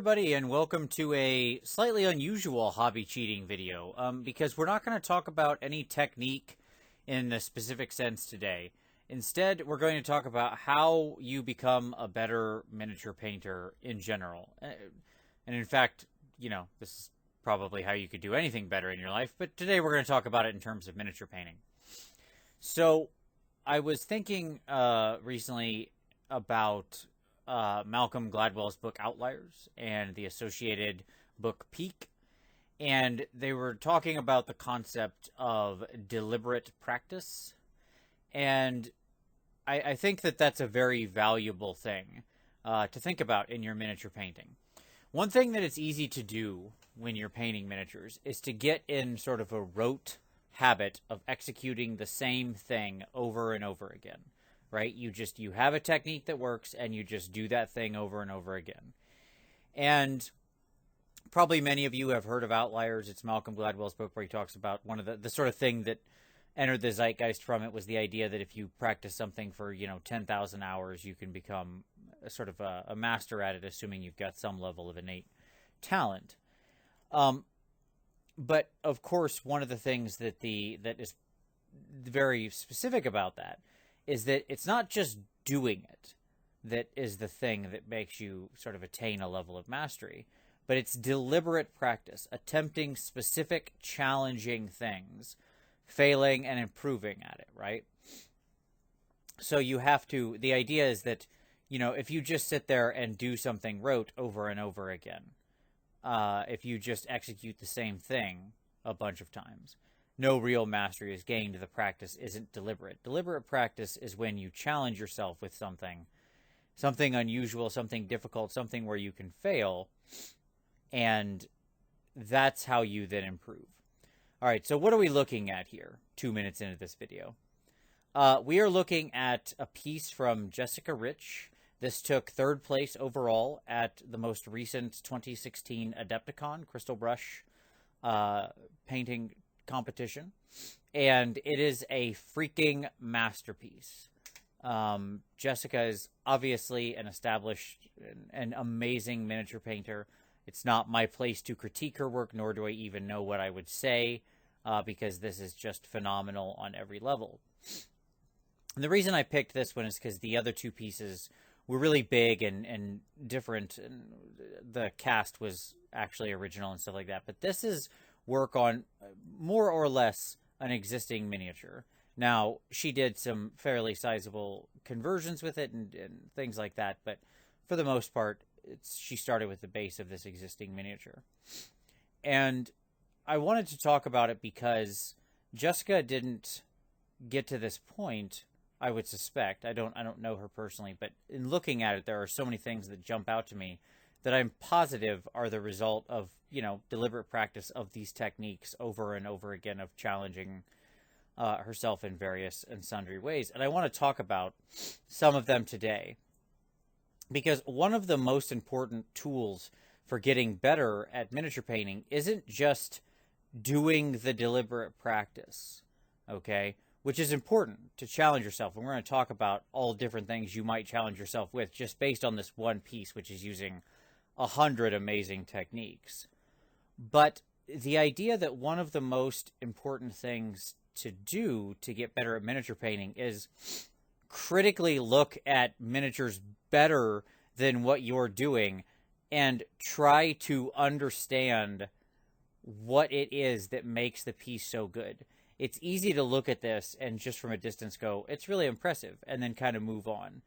everybody, and welcome to a slightly unusual hobby cheating video, because we're not going to talk about any technique in a specific sense today. Instead, we're going to talk about how you become a better miniature painter in general. And in fact, this is probably how you could do anything better in your life, but today we're going to talk about it in terms of miniature painting. So, I was thinking recently about Malcolm Gladwell's book Outliers and the associated book Peak, and they were talking about the concept of deliberate practice, and I think that that's a very valuable thing to think about in your miniature painting. One thing that it's easy to do when you're painting miniatures is to get in sort of a rote habit of executing the same thing over and over again. Right? You have a technique that works and you just do that thing over and over again. And probably many of you have heard of Outliers. It's Malcolm Gladwell's book where he talks about one of the sort of thing that entered the zeitgeist from it was the idea that if you practice something for, 10,000 hours, you can become a sort of a master at it, assuming you've got some level of innate talent. But of course, one of the things that is very specific about that is that it's not just doing it that is the thing that makes you sort of attain a level of mastery, but it's deliberate practice, attempting specific, challenging things, failing and improving at it, right? So the idea is that, if you just sit there and do something rote over and over again, if you just execute the same thing a bunch of times, no real mastery is gained. The practice isn't deliberate. Deliberate practice is when you challenge yourself with something unusual, something difficult, something where you can fail, and that's how you then improve. All right, so what are we looking at here 2 minutes into this video? We are looking at a piece from Jessica Rich. This took third place overall at the most recent 2016 Adepticon Crystal Brush painting competition, and it is a freaking masterpiece. Jessica is obviously an established and amazing miniature painter. It's not my place to critique her work, nor do I even know what I would say, because this is just phenomenal on every level. And the reason I picked this one is because the other two pieces were really big and different, and the cast was actually original and stuff like that. But this is work on more or less an existing miniature. Now, she did some fairly sizable conversions with it and things like that, but for the most part, she started with the base of this existing miniature. And I wanted to talk about it because Jessica didn't get to this point, I would suspect. I don't know her personally, but in looking at it, there are so many things that jump out to me that I'm positive are the result of, deliberate practice of these techniques over and over again, of challenging herself in various and sundry ways. And I want to talk about some of them today, because one of the most important tools for getting better at miniature painting isn't just doing the deliberate practice, okay? Which is important to challenge yourself. And we're going to talk about all different things you might challenge yourself with just based on this one piece, which is using 100 amazing techniques. But the idea that one of the most important things to do to get better at miniature painting is critically look at miniatures better than what you're doing and try to understand what it is that makes the piece so good. It's easy to look at this and just from a distance go, it's really impressive, and then kind of move on.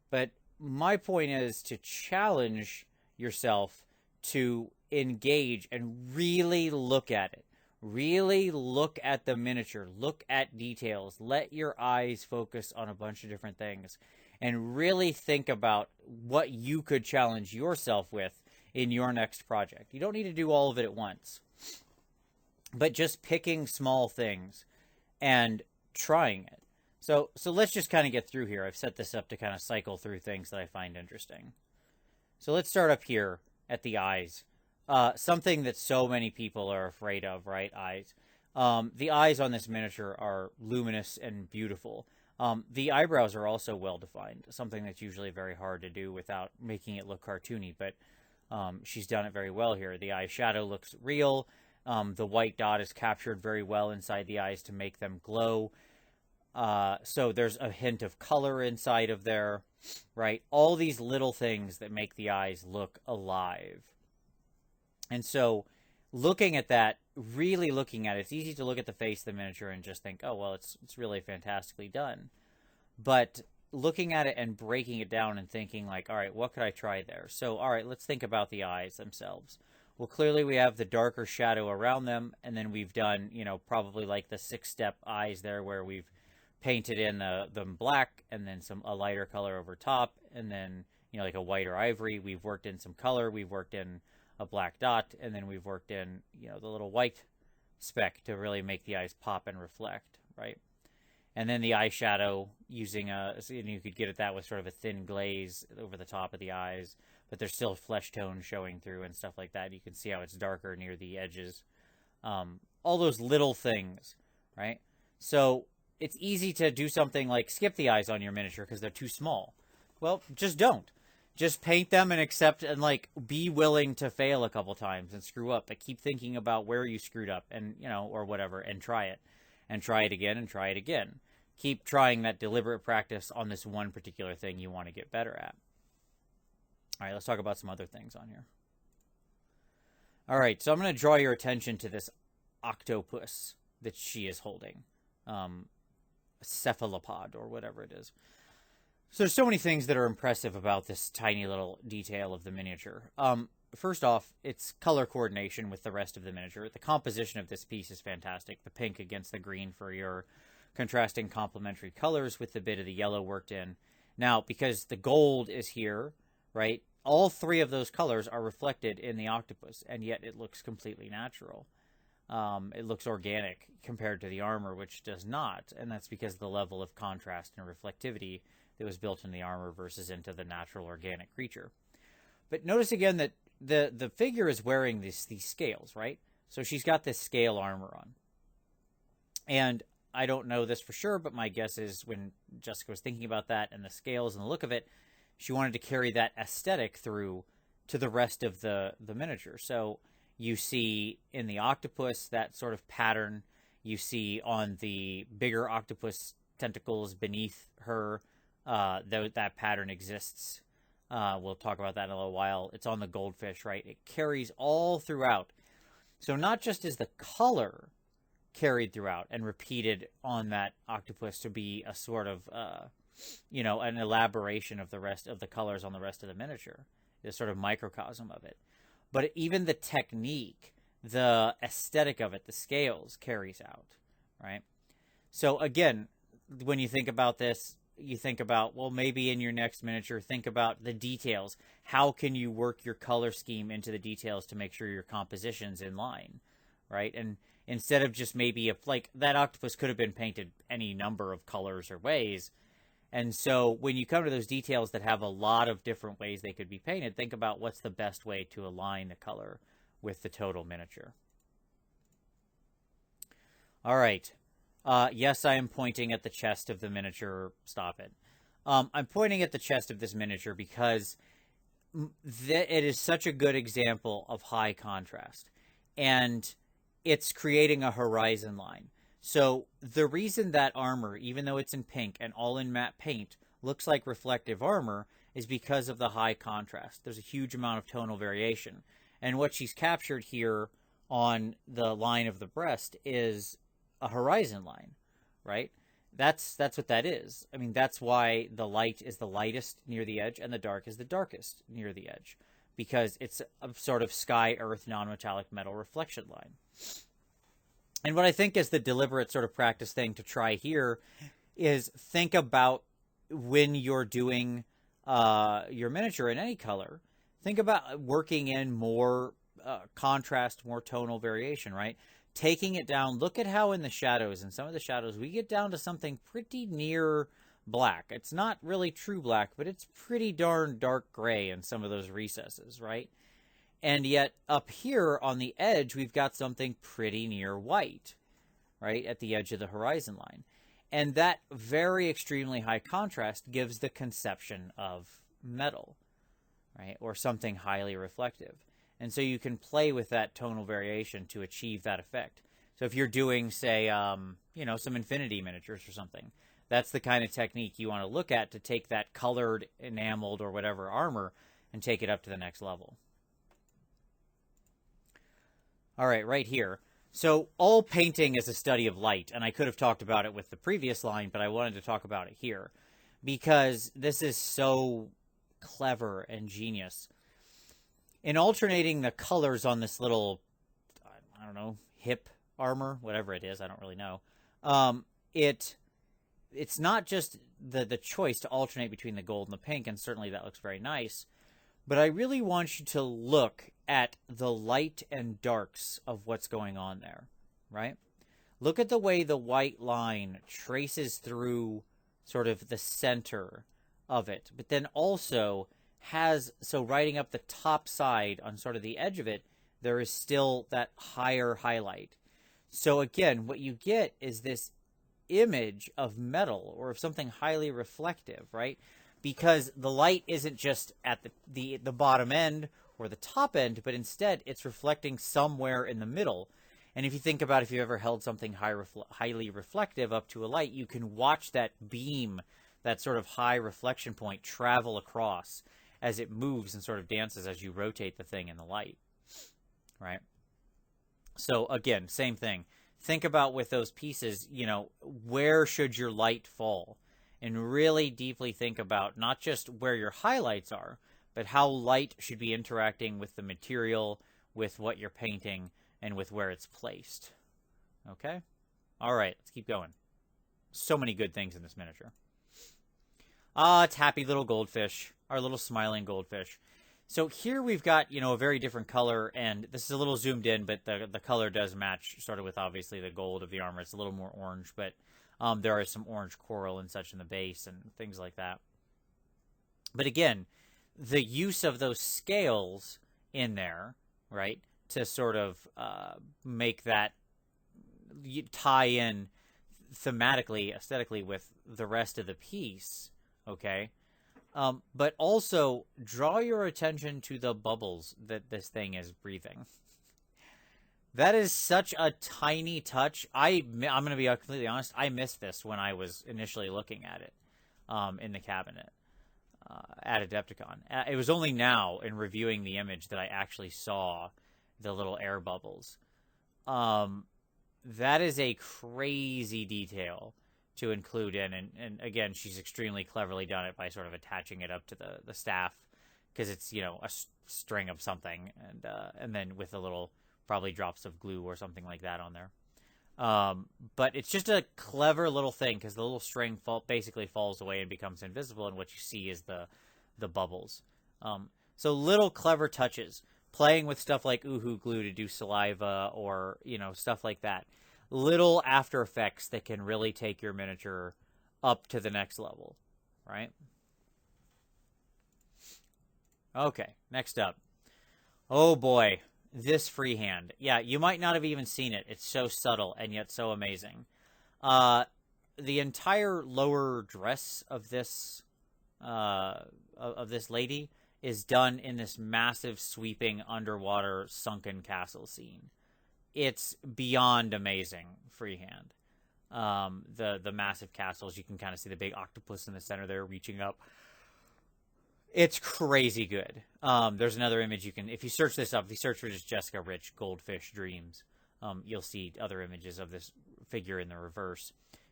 But my point is to challenge yourself to engage and really look at it. Really look at the miniature. Look at details. Let your eyes focus on a bunch of different things. And really think about what you could challenge yourself with in your next project. You don't need to do all of it at once. But just picking small things and trying it. So let's just kind of get through here. I've set this up to kind of cycle through things that I find interesting. So let's start up here at the eyes. Something that so many people are afraid of, right? Eyes. The eyes on this miniature are luminous and beautiful. The eyebrows are also well defined, something that's usually very hard to do without making it look cartoony. But She's done it very well here. The eyeshadow looks real. The white dot is captured very well inside the eyes to make them glow. So there's a hint of color inside of there, right? All these little things that make the eyes look alive. And so looking at that, really looking at it, it's easy to look at the face of the miniature and just think, oh, well, it's really fantastically done. But looking at it and breaking it down and thinking like, all right, what could I try there? So, all right, let's think about the eyes themselves. Well, clearly we have the darker shadow around them, and then we've done, probably like the 6-step eyes there where we've painted in them black and then a lighter color over top, and then, like a white or ivory. We've worked in some color. We've worked in a black dot, and then we've worked in, the little white speck to really make the eyes pop and reflect, right? And then the eyeshadow using you could get at that with sort of a thin glaze over the top of the eyes, but there's still flesh tone showing through and stuff like that. You can see how it's darker near the edges. All those little things, right? So it's easy to do something like skip the eyes on your miniature because they're too small. Well, just don't. Just paint them and accept and be willing to fail a couple times and screw up. But keep thinking about where you screwed up and, or whatever, and try it. And try it again and try it again. Keep trying that deliberate practice on this one particular thing you want to get better at. All right, let's talk about some other things on here. All right, so I'm going to draw your attention to this octopus that she is holding. A cephalopod or whatever it is. So there's so many things that are impressive about this tiny little detail of the miniature. First off, it's color coordination with the rest of the miniature. The composition of this piece is fantastic. The pink against the green for your contrasting complementary colors with the bit of the yellow worked in. Now, because the gold is here, right, all three of those colors are reflected in the octopus, and yet it looks completely natural. It looks organic compared to the armor, which does not, and that's because of the level of contrast and reflectivity that was built in the armor versus into the natural organic creature. But notice again that the figure is wearing these scales, right? So she's got this scale armor on. And I don't know this for sure, but my guess is when Jessica was thinking about that and the scales and the look of it, she wanted to carry that aesthetic through to the rest of the miniature. So you see in the octopus that sort of pattern. You see on the bigger octopus tentacles beneath her, that pattern exists. We'll talk about that in a little while. It's on the goldfish, right? It carries all throughout. So not just is the color carried throughout and repeated on that octopus to be a sort of, an elaboration of the rest of the colors on the rest of the miniature, a sort of microcosm of it. But even the technique, the aesthetic of it, the scales carries out, right? So again, when you think about this, you think about, well, maybe in your next miniature, think about the details. How can you work your color scheme into the details to make sure your composition's in line, right? And instead of just maybe that octopus could have been painted any number of colors or ways. And so when you come to those details that have a lot of different ways they could be painted, think about what's the best way to align the color with the total miniature. All right. Yes, I am pointing at the chest of the miniature. Stop it. I'm pointing at the chest of this miniature because it is such a good example of high contrast. And it's creating a horizon line. So the reason that armor, even though it's in pink and all in matte paint, looks like reflective armor is because of the high contrast. There's a huge amount of tonal variation. And what she's captured here on the line of the breast is a horizon line, right? That's what that is. I mean, that's why the light is the lightest near the edge and the dark is the darkest near the edge, because it's a sort of sky-earth non-metallic metal reflection line. And what I think is the deliberate sort of practice thing to try here is think about when you're doing your miniature in any color, think about working in more contrast, more tonal variation, right? Taking it down, look at how in the shadows, and some of the shadows, we get down to something pretty near black. It's not really true black, but it's pretty darn dark gray in some of those recesses, right? And yet up here on the edge, we've got something pretty near white, right, at the edge of the horizon line. And that very extremely high contrast gives the conception of metal, right? Or something highly reflective. And so you can play with that tonal variation to achieve that effect. So if you're doing, say, some infinity miniatures or something, that's the kind of technique you want to look at to take that colored, enameled, or whatever armor and take it up to the next level. All right, right here. So all painting is a study of light, and I could have talked about it with the previous line, but I wanted to talk about it here because this is so clever and genius. In alternating the colors on this little, I don't know, hip armor, whatever it is, I don't really know, it's not just the choice to alternate between the gold and the pink, and certainly that looks very nice, but I really want you to look at the light and darks of what's going on there, right? Look at the way the white line traces through sort of the center of it, but then also so riding up the top side on sort of the edge of it, there is still that higher highlight. So again, what you get is this image of metal or of something highly reflective, right? Because the light isn't just at the bottom end or the top end, but instead it's reflecting somewhere in the middle. And if you think about if you ever held something highly reflective up to a light, you can watch that beam, that sort of high reflection point, travel across as it moves and sort of dances as you rotate the thing in the light, right? So again, same thing. Think about with those pieces, where should your light fall? And really deeply think about not just where your highlights are, but how light should be interacting with the material, with what you're painting, and with where it's placed. Okay? All right, let's keep going. So many good things in this miniature. It's happy little goldfish, our little smiling goldfish. So here we've got, a very different color, and this is a little zoomed in, but the color does match sort of with obviously the gold of the armor. It's a little more orange, but there is some orange coral and such in the base and things like that. But again, the use of those scales in there, right, to sort of make that tie in thematically, aesthetically with the rest of the piece, okay? But also draw your attention to the bubbles that this thing is breathing. That is such a tiny touch. I'm going to be completely honest. I missed this when I was initially looking at it in the cabinet at Adepticon. It was only now in reviewing the image that I actually saw the little air bubbles. That is a crazy detail to include in, and again, she's extremely cleverly done it by sort of attaching it up to the staff, because it's a string of something, and then with a little probably drops of glue or something like that on there. But it's just a clever little thing, because the little string basically falls away and becomes invisible, and what you see is the bubbles. So little clever touches, playing with stuff like Uhu glue to do saliva, or stuff like that. Little after effects that can really take your miniature up to the next level, right? Okay, next up. Oh boy, this freehand. Yeah, you might not have even seen it. It's so subtle and yet so amazing. The entire lower dress of this lady is done in this massive sweeping underwater sunken castle scene. It's beyond amazing freehand. The massive castles, you can kind of see the big octopus in the center there reaching up. It's crazy good. There's another image you can, if you search this up, if you search for just Jessica Rich Goldfish Dreams, you'll see other images of this figure in the reverse,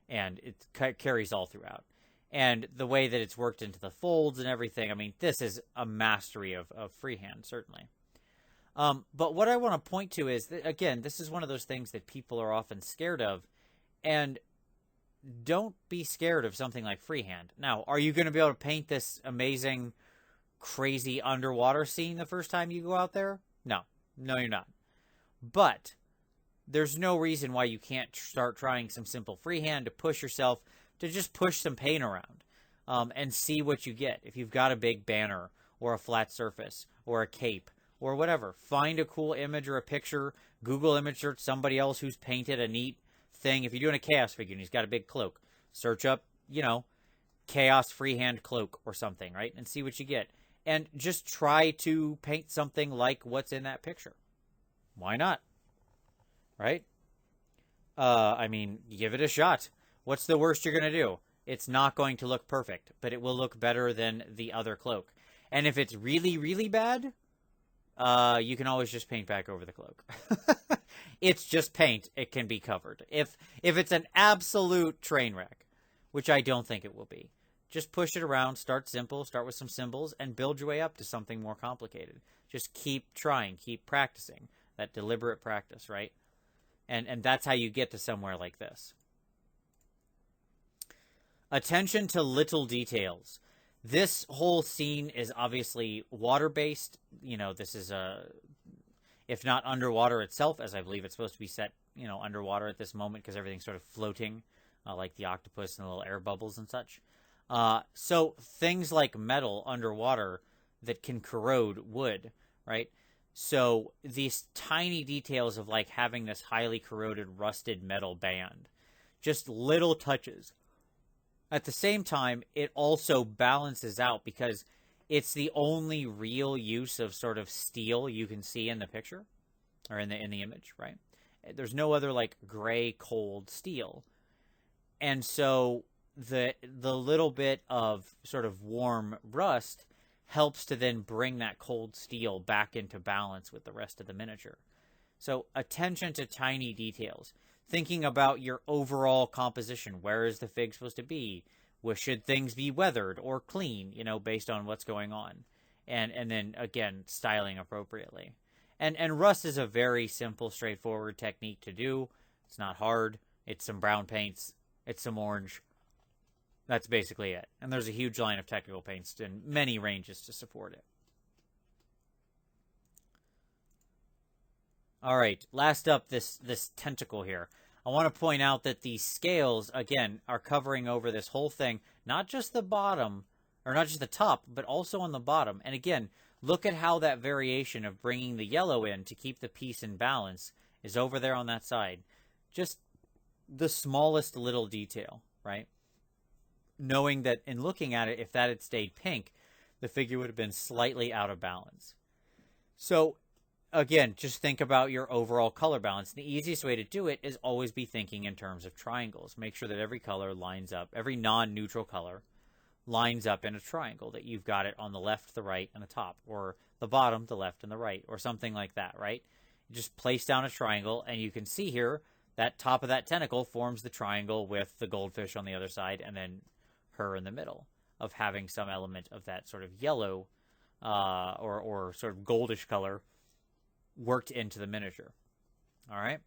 and it carries all throughout. And the way that it's worked into the folds and everything, I mean, this is a mastery of freehand, certainly. But what I want to point to is that, again, this is one of those things that people are often scared of, and don't be scared of something like freehand. Now, are you going to be able to paint this amazing, crazy underwater scene the first time you go out there? No, you're not. But there's no reason why you can't start trying some simple freehand to push yourself, to just push some paint around and see what you get. If you've got a big banner or a flat surface or a cape, or whatever. Find a cool image or a picture. Google image search somebody else who's painted a neat thing. If you're doing a chaos figure and he's got a big cloak, search up, chaos freehand cloak or something, right? And see what you get. and just try to paint something like what's in that picture. Why not? Right? I mean, give it a shot. What's the worst you're going to do? It's not going to look perfect, but it will look better than the other cloak. And if it's really, really bad, you can always just paint back over the cloak. It's just paint. It can be covered. If it's an absolute train wreck, which I don't think it will be, just push it around, start simple, start with some symbols, and build your way up to something more complicated. Just keep trying, keep practicing. That deliberate practice, right? And that's how you get to somewhere like this. Attention to little details. This whole scene is obviously water-based. You know, this is if not underwater itself, as I believe it's supposed to be set, you know, underwater at this moment because everything's sort of floating, like the octopus and the little air bubbles and such. So things like metal underwater that can corrode wood, right? So these tiny details of like having this highly corroded, rusted metal band, just little touches. At the same time, it also balances out because it's the only real use of sort of steel you can see in the picture or in the image, right? There's no other like gray, cold steel. And so the little bit of sort of warm rust helps to then bring that cold steel back into balance with the rest of the miniature. So attention to tiny details. Thinking about your overall composition. Where is the fig supposed to be? Should things be weathered or clean, you know, based on what's going on? And then, again, styling appropriately. And rust is a very simple, straightforward technique to do. It's not hard. It's some brown paints. It's some orange. That's basically it. And there's a huge line of technical paints in many ranges to support it. All right, last up, this tentacle here. I want to point out that these scales, again, are covering over this whole thing, not just the bottom, or not just the top, but also on the bottom. And again, look at how that variation of bringing the yellow in to keep the piece in balance is over there on that side. Just the smallest little detail, right? Knowing that in looking at it, if that had stayed pink, the figure would have been slightly out of balance. So, again, just think about your overall color balance. The easiest way to do it is always be thinking in terms of triangles. Make sure that every color lines up, every non-neutral color lines up in a triangle, that you've got it on the left, the right, and the top, or the bottom, the left, and the right, or something like that, right? You just place down a triangle, and you can see here that top of that tentacle forms the triangle with the goldfish on the other side, and then her in the middle, of having some element of that sort of yellow or sort of goldish color worked into the miniature. All right?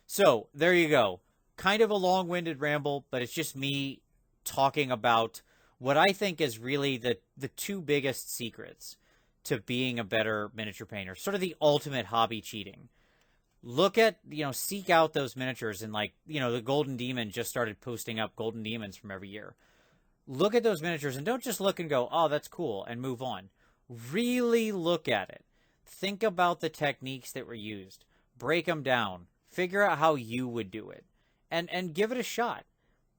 So, there you go. Kind of a long-winded ramble, but it's just me talking about what I think is really the two biggest secrets to being a better miniature painter. Sort of the ultimate hobby cheating. Look at, seek out those miniatures, and the Golden Demon just started posting up Golden Demons from every year. Look at those miniatures and don't just look and go, oh, that's cool, and move on. Really look at it. Think about the techniques that were used. Break them down. Figure out how you would do it. And give it a shot.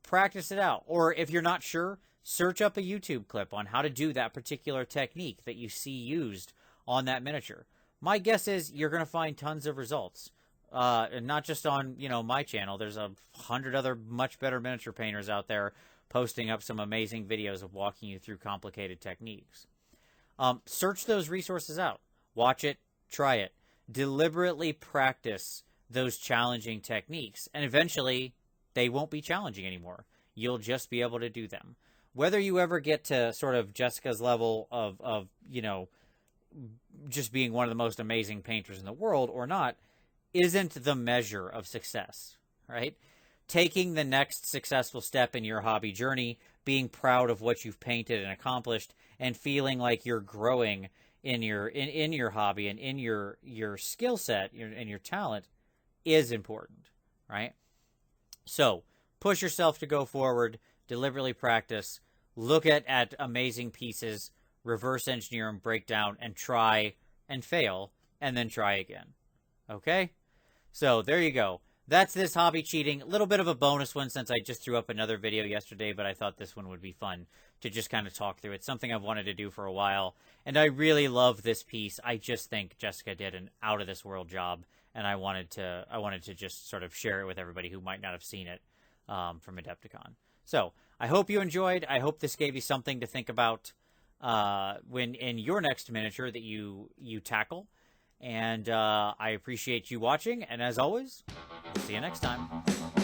Practice it out. Or if you're not sure, search up a YouTube clip on how to do that particular technique that you see used on that miniature. My guess is you're going to find tons of results. And not just on, my channel. There's 100 other much better miniature painters out there posting up some amazing videos of walking you through complicated techniques. Search those resources out. Watch it. Try it. Deliberately practice those challenging techniques. And eventually, they won't be challenging anymore. You'll just be able to do them. Whether you ever get to sort of Jessica's level of just being one of the most amazing painters in the world or not, isn't the measure of success, right? Taking the next successful step in your hobby journey, being proud of what you've painted and accomplished, and feeling like you're growing in your hobby and in your skill set and your talent is important, right? So push yourself to go forward, deliberately practice, look at amazing pieces, reverse engineer them, break down, and try and fail, and then try again. Okay? So there you go. that's this hobby cheating. A little bit of a bonus one since I just threw up another video yesterday, but I thought this one would be fun to just kind of talk through. It's something I've wanted to do for a while, and I really love this piece. I just think Jessica did an out of this world job, and I wanted to just sort of share it with everybody who might not have seen it from Adepticon. So I hope you enjoyed. I hope this gave you something to think about when in your next miniature that you tackle. And I appreciate you watching. And as always, we'll see you next time.